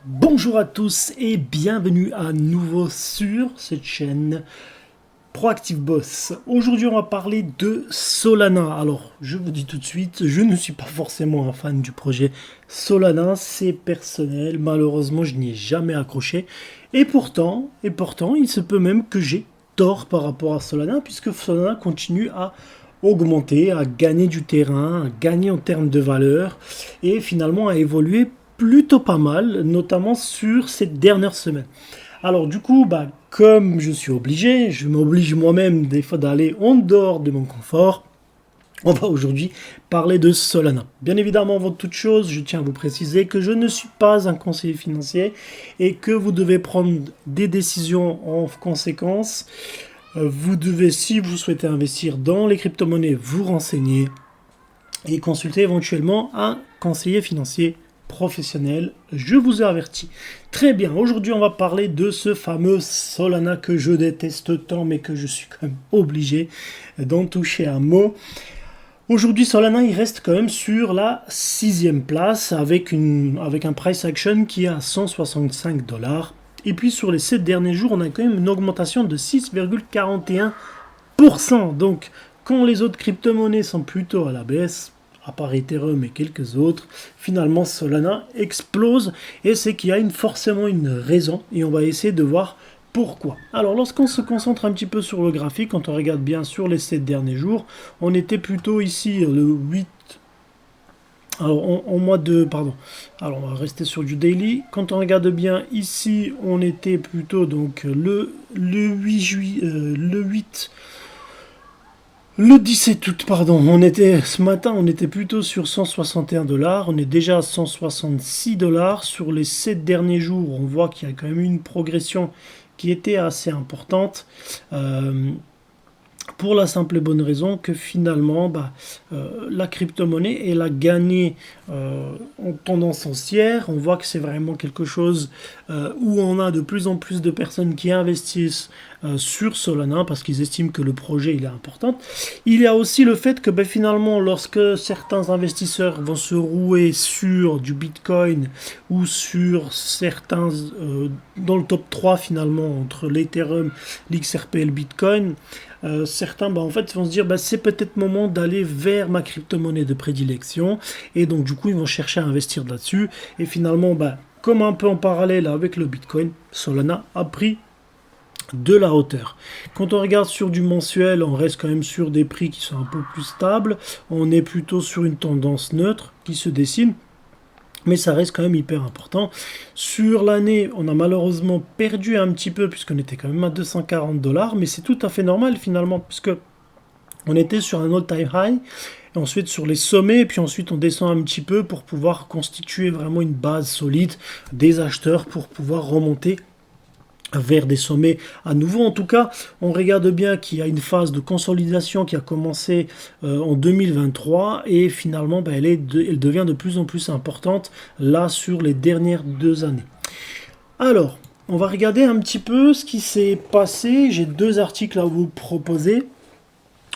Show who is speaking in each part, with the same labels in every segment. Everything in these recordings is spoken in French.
Speaker 1: Bonjour à tous et bienvenue à nouveau sur cette chaîne Proactive Boss. Aujourd'hui on va parler de Solana. Alors je vous dis tout de suite, je ne suis pas forcément un fan du projet Solana, c'est personnel, malheureusement je n'y ai jamais accroché. Et pourtant, il se peut même que j'ai tort par rapport à Solana, puisque Solana continue à augmenter, à gagner du terrain, à gagner en termes de valeur et finalement à évoluer plutôt pas mal, notamment sur ces dernières semaines. Alors du coup, comme je suis obligé, je m'oblige moi-même des fois d'aller en dehors de mon confort. On va aujourd'hui parler de Solana. Bien évidemment, avant toute chose, je tiens à vous préciser que je ne suis pas un conseiller financier et que vous devez prendre des décisions en conséquence. Vous devez, si vous souhaitez investir dans les crypto-monnaies, vous renseigner et consulter éventuellement un conseiller financier professionnel, je vous ai averti. Très bien, aujourd'hui on va parler de ce fameux Solana que je déteste tant mais que je suis quand même obligé d'en toucher un mot. Aujourd'hui Solana il reste quand même sur la 6e place avec un price action qui est à 165 $. Et puis sur les 7 derniers jours on a quand même une augmentation de 6,41%. Donc quand les autres crypto-monnaies sont plutôt à la baisse, à part Ethereum et quelques autres, finalement Solana explose et c'est qu'il y a forcément une raison et on va essayer de voir pourquoi. Alors lorsqu'on se concentre un petit peu sur le graphique, quand on regarde bien sur les 7 derniers jours, on était plutôt ici le 8. Alors en mois de... Pardon. Alors on va rester sur du daily. Quand on regarde bien ici, on était plutôt donc le 8 juillet... Le 17 août, pardon, ce matin, on était plutôt sur 161 $. On est déjà à 166 $. Sur les 7 derniers jours, on voit qu'il y a quand même eu une progression qui était assez importante. Pour la simple et bonne raison que finalement, la crypto-monnaie, elle a gagné en tendance haussière. On voit que c'est vraiment quelque chose où on a de plus en plus de personnes qui investissent sur Solana parce qu'ils estiment que le projet il est important. Il y a aussi le fait que finalement, lorsque certains investisseurs vont se rouer sur du Bitcoin ou sur certains, dans le top 3 finalement, entre l'Ethereum, l'XRP et le Bitcoin, certains en fait vont se dire c'est peut-être le moment d'aller vers ma crypto-monnaie de prédilection et donc du coup ils vont chercher à investir là-dessus et finalement comme un peu en parallèle avec le Bitcoin, Solana a pris de la hauteur. Quand on regarde sur du mensuel, on reste quand même sur des prix qui sont un peu plus stables, on est plutôt sur une tendance neutre qui se dessine. Mais ça reste quand même hyper important. Sur l'année, on a malheureusement perdu un petit peu puisqu'on était quand même à 240 $, mais c'est tout à fait normal finalement puisque on était sur un all-time high, et ensuite sur les sommets, et puis ensuite on descend un petit peu pour pouvoir constituer vraiment une base solide des acheteurs pour pouvoir remonter vers des sommets à nouveau. En tout cas, on regarde bien qu'il y a une phase de consolidation qui a commencé en 2023 et finalement elle devient de plus en plus importante là sur les dernières 2 années. Alors, on va regarder un petit peu ce qui s'est passé. J'ai 2 articles à vous proposer.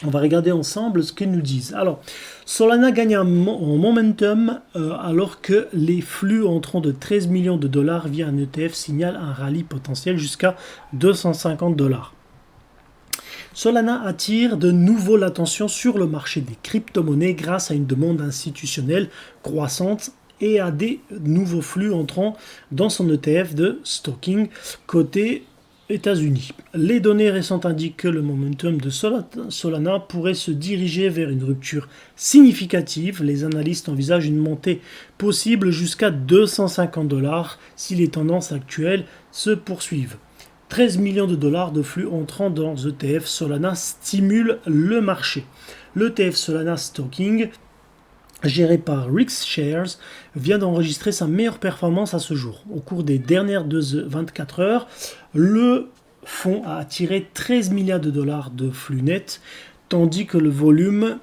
Speaker 1: On va regarder ensemble ce qu'ils nous disent. Alors, Solana gagne en momentum alors que les flux entrant de 13 millions de dollars via un ETF signalent un rallye potentiel jusqu'à 250 $. Solana attire de nouveau l'attention sur le marché des crypto-monnaies grâce à une demande institutionnelle croissante et à des nouveaux flux entrant dans son ETF de stocking côté États-Unis. Les données récentes indiquent que le momentum de Solana pourrait se diriger vers une rupture significative. Les analystes envisagent une montée possible jusqu'à 250 $ si les tendances actuelles se poursuivent. 13 millions de dollars de flux entrant dans ETF Solana stimule le marché. L'ETF Solana Stocking, géré par Rix Shares, vient d'enregistrer sa meilleure performance à ce jour. Au cours des dernières 24 heures, le fonds a attiré 13 milliards de dollars de flux net, tandis que le volume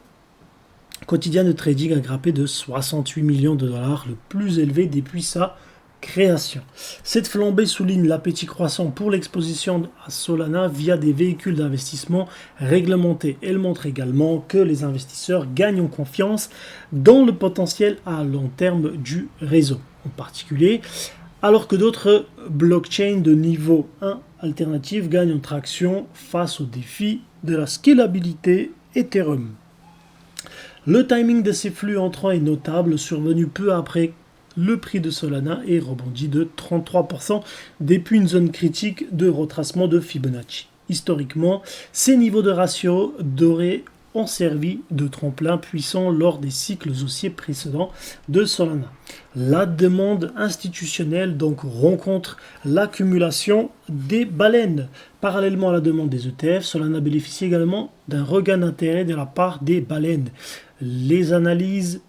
Speaker 1: quotidien de trading a grimpé de 68 millions de dollars, le plus élevé depuis sa création. Cette flambée souligne l'appétit croissant pour l'exposition à Solana via des véhicules d'investissement réglementés. Elle montre également que les investisseurs gagnent en confiance dans le potentiel à long terme du réseau. En particulier, alors que d'autres blockchains de niveau 1 alternatifs gagnent en traction face aux défis de la scalabilité Ethereum. Le timing de ces flux entrants est notable, survenu peu après le prix de Solana est rebondi de 33% depuis une zone critique de retracement de Fibonacci. Historiquement, ces niveaux de ratio dorés ont servi de tremplin puissant lors des cycles haussiers précédents de Solana. La demande institutionnelle donc rencontre l'accumulation des baleines. Parallèlement à la demande des ETF, Solana bénéficie également d'un regain d'intérêt de la part des baleines. Les analyses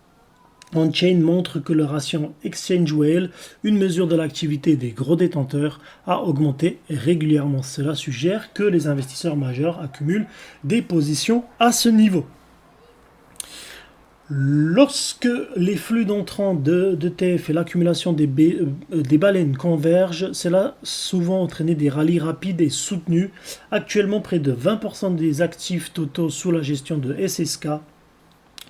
Speaker 1: on-chain montre que le ratio Exchange Whale, une mesure de l'activité des gros détenteurs, a augmenté régulièrement. Cela suggère que les investisseurs majeurs accumulent des positions à ce niveau. Lorsque les flux d'entrants d'ETF et l'accumulation des baleines convergent, cela a souvent entraîné des rallyes rapides et soutenus. Actuellement, près de 20% des actifs totaux sous la gestion de SSK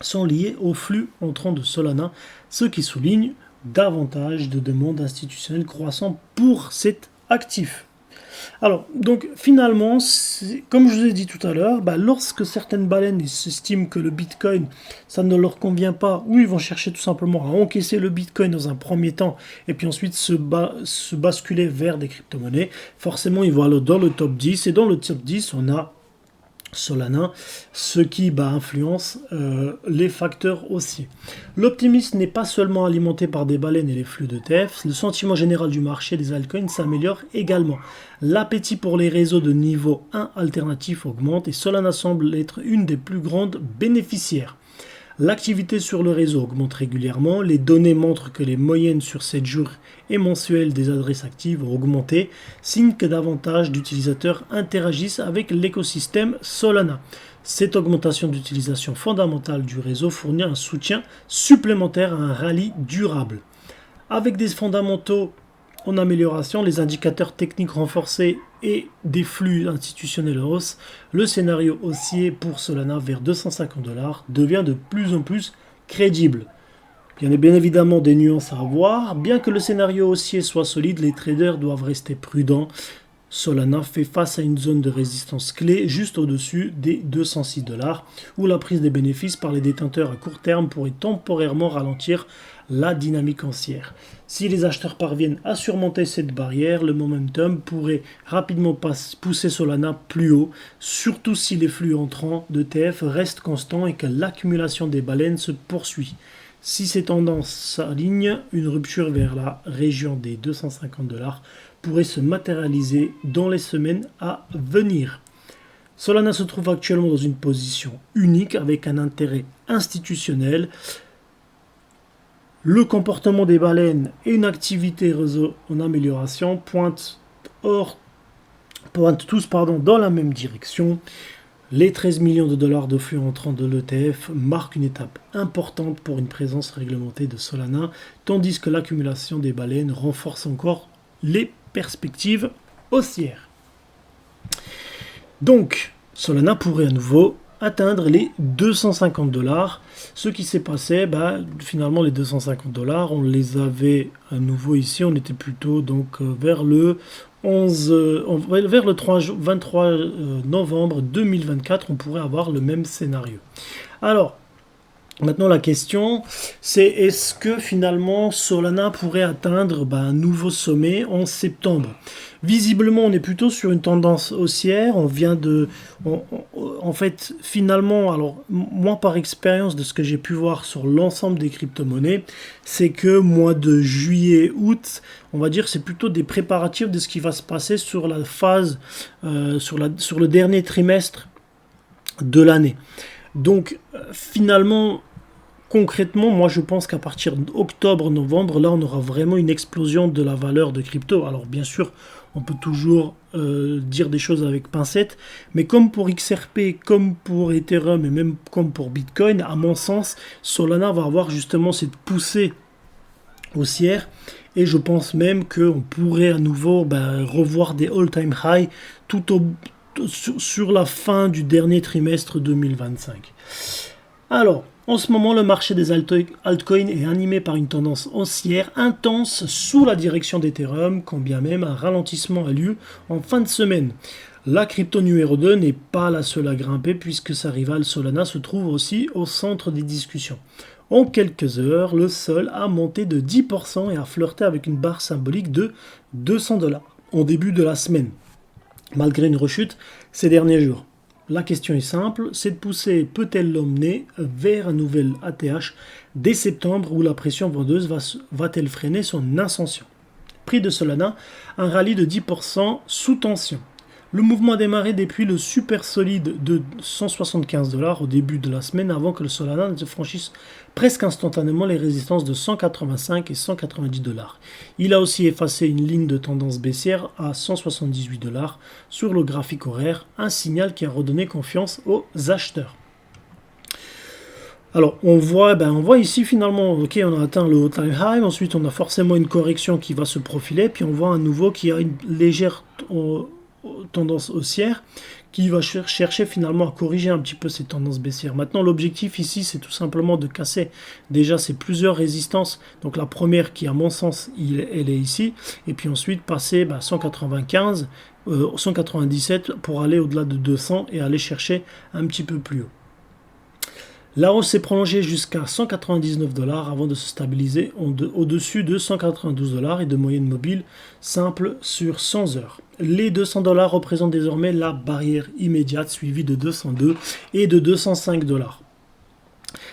Speaker 1: sont liés au flux entrant de Solana, ce qui souligne davantage de demandes institutionnelles croissant pour cet actif. Alors, donc finalement, comme je vous ai dit tout à l'heure, lorsque certaines baleines s'estiment que le Bitcoin, ça ne leur convient pas, ou ils vont chercher tout simplement à encaisser le Bitcoin dans un premier temps, et puis ensuite se basculer vers des crypto-monnaies, forcément ils vont aller dans le top 10, et dans le top 10, on a Solana, ce qui influence les facteurs haussiers. L'optimisme n'est pas seulement alimenté par des baleines et les flux d'ETF, le sentiment général du marché des altcoins s'améliore également. L'appétit pour les réseaux de niveau 1 alternatifs augmente et Solana semble être une des plus grandes bénéficiaires. L'activité sur le réseau augmente régulièrement, les données montrent que les moyennes sur 7 jours et mensuelles des adresses actives ont augmenté, signe que davantage d'utilisateurs interagissent avec l'écosystème Solana. Cette augmentation d'utilisation fondamentale du réseau fournit un soutien supplémentaire à un rallye durable. Avec des fondamentaux en amélioration, les indicateurs techniques renforcés et des flux institutionnels en hausse, le scénario haussier pour Solana vers 250$ devient de plus en plus crédible. Il y a bien évidemment des nuances à avoir. Bien que le scénario haussier soit solide, les traders doivent rester prudents. Solana fait face à une zone de résistance clé juste au-dessus des 206$, où la prise des bénéfices par les détenteurs à court terme pourrait temporairement ralentir la dynamique haussière. Si les acheteurs parviennent à surmonter cette barrière, le momentum pourrait rapidement pousser Solana plus haut, surtout si les flux entrants d'ETF restent constants et que l'accumulation des baleines se poursuit. Si ces tendances s'alignent, une rupture vers la région des 250$ pourrait se matérialiser dans les semaines à venir. Solana se trouve actuellement dans une position unique avec un intérêt institutionnel. Le comportement des baleines et une activité réseau en amélioration pointent tous dans la même direction. Les 13 millions de dollars de flux entrants de l'ETF marquent une étape importante pour une présence réglementée de Solana, tandis que l'accumulation des baleines renforce encore les perspectives haussières. Donc, Solana pourrait à nouveau atteindre les 250$. Ce qui s'est passé, finalement les 250$, on les avait à nouveau ici, on était plutôt donc vers le 23 novembre 2024, on pourrait avoir le même scénario. Alors, maintenant la question, c'est est-ce que finalement Solana pourrait atteindre un nouveau sommet en septembre? Visiblement, on est plutôt sur une tendance haussière. En fait, finalement, alors moi par expérience de ce que j'ai pu voir sur l'ensemble des crypto-monnaies, c'est que mois de juillet, août, on va dire c'est plutôt des préparatifs de ce qui va se passer sur la phase, sur le dernier trimestre de l'année. Donc finalement, concrètement, moi je pense qu'à partir d'octobre-novembre, là on aura vraiment une explosion de la valeur de crypto. Alors bien sûr, on peut toujours dire des choses avec pincettes, mais comme pour XRP, comme pour Ethereum et même comme pour Bitcoin, à mon sens, Solana va avoir justement cette poussée haussière et je pense même qu'on pourrait à nouveau revoir des all-time high sur la fin du dernier trimestre 2025. Alors, En ce moment, le marché des altcoins est animé par une tendance haussière intense sous la direction d'Ethereum, quand bien même un ralentissement a lieu en fin de semaine. La crypto numéro 2 n'est pas la seule à grimper puisque sa rivale Solana se trouve aussi au centre des discussions. En quelques heures, le Sol a monté de 10% et a flirté avec une barre symbolique de 200 $ au début de la semaine, malgré une rechute ces derniers jours. La question est simple, cette poussée peut-elle l'emmener vers un nouvel ATH dès septembre où la pression vendeuse va-t-elle freiner son ascension? Prix de Solana, un rallye de 10% sous tension. Le mouvement a démarré depuis le super solide de 175 $ au début de la semaine avant que le Solana ne se franchisse presque instantanément les résistances de 185 et 190 $. Il a aussi effacé une ligne de tendance baissière à 178 $ sur le graphique horaire, un signal qui a redonné confiance aux acheteurs. Alors on voit ici finalement, ok, on a atteint le all-time high, ensuite on a forcément une correction qui va se profiler, puis on voit à nouveau qu'il y a une légère tendance haussière qui va chercher finalement à corriger un petit peu ces tendances baissières. Maintenant l'objectif ici c'est tout simplement de casser déjà ces plusieurs résistances. Donc la première qui à mon sens elle est ici, et puis ensuite passer 195, 197 pour aller au-delà de 200 et aller chercher un petit peu plus haut. La hausse s'est prolongée jusqu'à 199 $ avant de se stabiliser au-dessus de 192 $ et de moyenne mobile simple sur 100 heures. Les 200 $ représentent désormais la barrière immédiate suivie de 202 et de 205 $.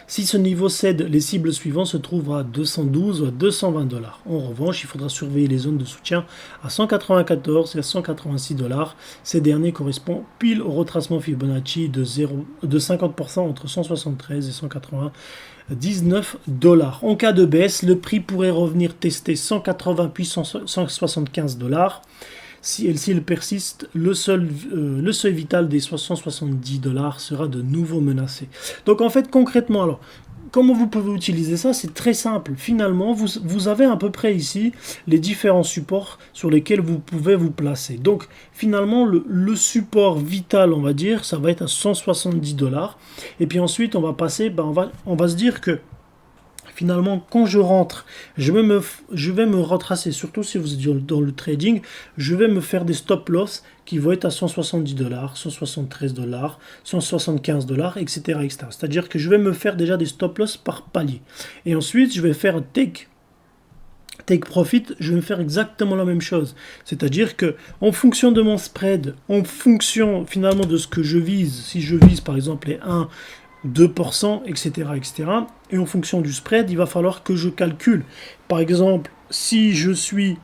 Speaker 1: Si ce niveau cède, les cibles suivantes se trouvent à 212 ou à 220 $. En revanche, il faudra surveiller les zones de soutien à 194 et à 186 $. Ces derniers correspondent pile au retracement Fibonacci de 50% entre 173 et 199 $. En cas de baisse, le prix pourrait revenir tester 180 puis 175 $. S'il persiste, le seuil vital des 170 $ sera de nouveau menacé. Donc en fait, concrètement, alors, comment vous pouvez utiliser ça? C'est très simple. Finalement, vous avez à peu près ici les différents supports sur lesquels vous pouvez vous placer. Donc finalement, le support vital, on va dire, ça va être à 170 $. Et puis ensuite, on va passer, on va se dire que finalement, quand je rentre, je vais me retracer, surtout si vous êtes dans le trading, je vais me faire des stop loss qui vont être à 170 $, 173 $, 175 $, etc. C'est-à-dire que je vais me faire déjà des stop loss par palier. Et ensuite, je vais faire take profit, je vais me faire exactement la même chose. C'est-à-dire que en fonction de mon spread, en fonction finalement de ce que je vise, si je vise par exemple les 1, 2%, etc., etc. Et en fonction du spread, il va falloir que je calcule. Par exemple, si je suis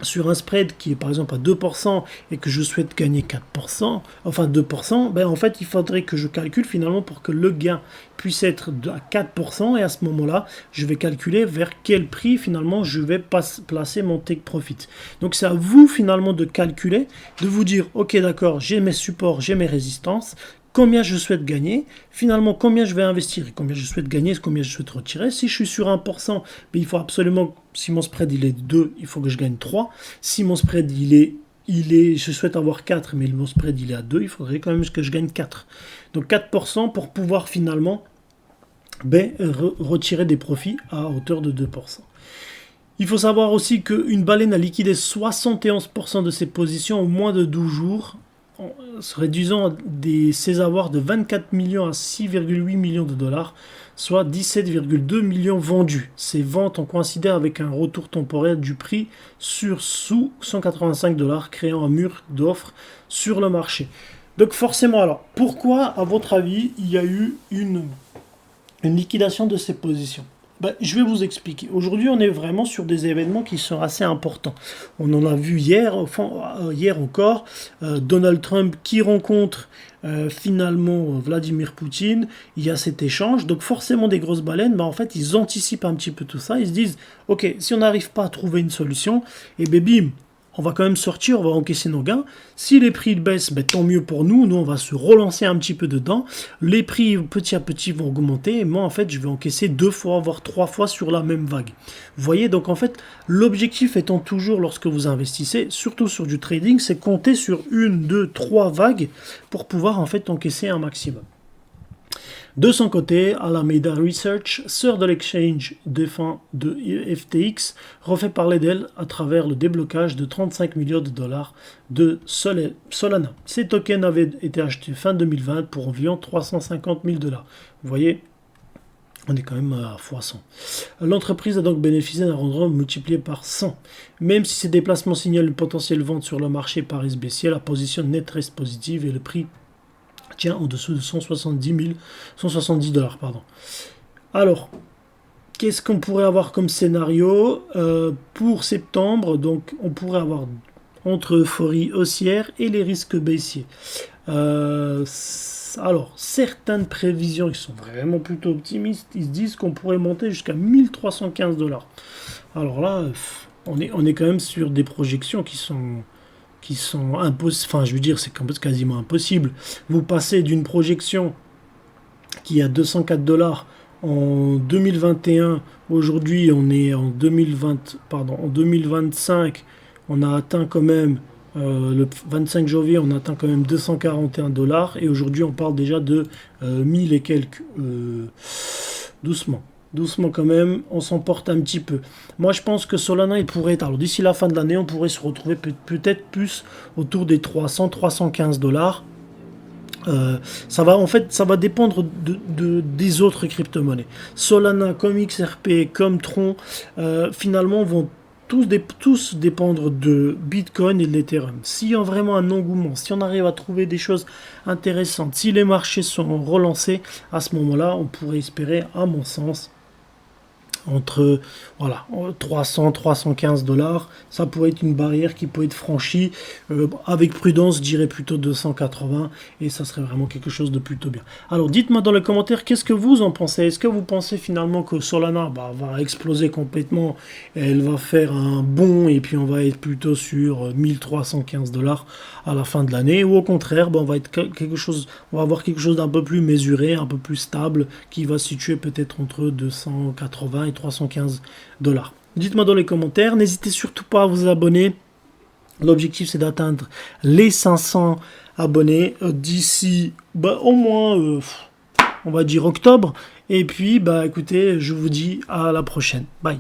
Speaker 1: sur un spread qui est par exemple à 2% et que je souhaite gagner 4%, enfin 2%, en fait, il faudrait que je calcule finalement pour que le gain puisse être à 4%, et à ce moment-là, je vais calculer vers quel prix finalement je vais placer mon take profit. Donc c'est à vous finalement de calculer, de vous dire, ok d'accord, j'ai mes supports, j'ai mes résistances, combien je souhaite gagner, finalement combien je vais investir, et combien je souhaite gagner, combien je souhaite retirer. Si je suis sur 1%, il faut absolument, si mon spread il est 2, il faut que je gagne 3. Si mon spread je souhaite avoir 4, mais mon spread il est à 2, il faudrait quand même que je gagne 4. Donc 4% pour pouvoir finalement retirer des profits à hauteur de 2%. Il faut savoir aussi qu'une baleine a liquidé 71% de ses positions en moins de 12 jours, se réduisant ses avoirs de 24 millions à 6,8 millions de $, soit 17,2 millions vendus. Ces ventes ont coïncidé avec un retour temporaire du prix sous 185 $, créant un mur d'offres sur le marché. Donc forcément, alors, pourquoi, à votre avis, il y a eu une liquidation de ces positions? Je vais vous expliquer. Aujourd'hui, on est vraiment sur des événements qui sont assez importants. On en a vu hier encore, Donald Trump qui rencontre finalement Vladimir Poutine. Il y a cet échange. Donc forcément, des grosses baleines, en fait, ils anticipent un petit peu tout ça. Ils se disent, ok, si on n'arrive pas à trouver une solution, et bim, on va quand même sortir, on va encaisser nos gains. Si les prix baissent, tant mieux pour nous. Nous, on va se relancer un petit peu dedans. Les prix, petit à petit, vont augmenter. Et moi, en fait, je vais encaisser 2 fois, voire 3 fois sur la même vague. Vous voyez, donc en fait, l'objectif étant toujours, lorsque vous investissez, surtout sur du trading, c'est compter sur 1, 2, 3 vagues pour pouvoir, en fait, encaisser un maximum. De son côté, Alameda Research, sœur de l'exchange défunt de FTX, refait parler d'elle à travers le déblocage de 35 millions de dollars de Solana. Ces tokens avaient été achetés fin 2020 pour environ 350 000 dollars. Vous voyez, on est quand même à x100. L'entreprise a donc bénéficié d'un rendement multiplié par 100. Même si ces déplacements signalent une potentielle vente sur le marché Paris baissier, la position nette reste positive et le prix tient en dessous de 170 dollars. Alors, qu'est-ce qu'on pourrait avoir comme scénario pour septembre? Donc, on pourrait avoir entre euphorie haussière et les risques baissiers. Alors, certaines prévisions qui sont vraiment plutôt optimistes, ils se disent qu'on pourrait monter jusqu'à 1315 dollars. Alors là, on est quand même sur des projections qui sont impossibles. Enfin, je veux dire, c'est quasiment impossible. Vous passez d'une projection qui est à 204 dollars en 2021, aujourd'hui on est en 2025, on a atteint quand même le 25 janvier, on atteint quand même 241 dollars et aujourd'hui on parle déjà de 1000 et quelques. Doucement quand même, on s'emporte un petit peu. Moi je pense que Solana il pourrait être, alors d'ici la fin de l'année on pourrait se retrouver peut-être plus autour des 300-315 dollars. Ça va dépendre des autres crypto-monnaies. Solana, comme XRP, comme Tron, finalement vont tous dépendre de Bitcoin et de l'Ethereum. S'il y a vraiment un engouement, si on arrive à trouver des choses intéressantes, si les marchés sont relancés, à ce moment-là, on pourrait espérer, à mon sens, entre 300-315 dollars, ça pourrait être une barrière qui peut être franchie. Avec prudence, je dirais plutôt 280 et ça serait vraiment quelque chose de plutôt bien. Alors dites-moi dans les commentaires, qu'est-ce que vous en pensez? Est-ce que vous pensez finalement que Solana va exploser complètement, elle va faire un bond et puis on va être plutôt sur 1315 dollars à la fin de l'année, ou au contraire, on va avoir quelque chose d'un peu plus mesuré, un peu plus stable, qui va se situer peut-être entre 280 et 315 dollars. Dites-moi dans les commentaires, n'hésitez surtout pas à vous abonner. L'objectif c'est d'atteindre les 500 abonnés d'ici au moins on va dire octobre. Et puis écoutez, je vous dis à la prochaine. Bye.